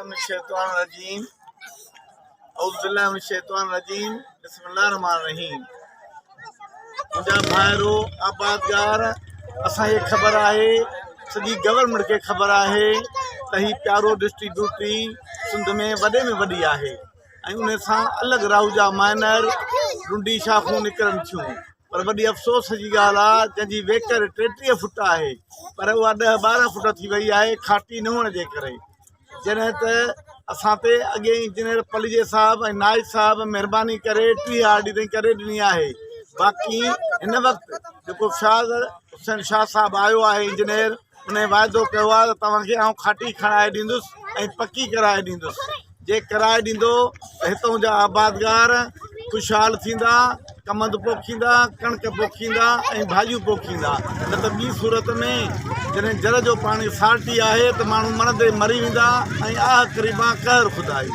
मिनश्शैतानिर्रजीम औज़ुबिल्लाहि मिनश्शैतानिर्रजीम बिस्मिल्लाहिर्रहमानिर्रहीम। मुंहिंजा भाइरो आबादगार, असांखे ख़बर आहे, सॼी गवर्नमेंट खे ख़बर आहे त ही प्यारो डिस्ट्रीब्यूटरी सिंध में वॾी आहे ऐं उन सां अलॻि राहुजा माइनर रुंडी शाखूं निकिरनि थियूं। पर वॾी अफ़सोस जी ॻाल्हि आहे, जंहिंजी वेकर 33 फुट आहे पर उहा 10-12 फुट थी वई आहे खाटी न हुअण जे करे। जॾहिं त असां ते अॻे इंजीनियर पलिजे साहब ऐं नाइक साहब महिरबानी करे 30 RD ताईं करे ॾिनी आहे। बाक़ी हिन वक़्तु जेको हुसैन शाह साहब आयो आहे इंजीनियर, उन वाइदो कयो आहे त तव्हांखे आउं खाटी खणाए ॾींदुसि ऐं पकी कराए ॾींदुसि। जे कराए ॾींदो त हितां जा आबादगार ख़ुशहाल थींदा, कमंद पोखींदा, कणिक पोखींदा ऐं भाॼियूं पोखींदा। न त ॿी सूरत में जॾहिं जल जो पाणी साल्टी आहे त माण्हू मरंदे मरी वेंदा ऐं आह करीबा कहर खुदाई।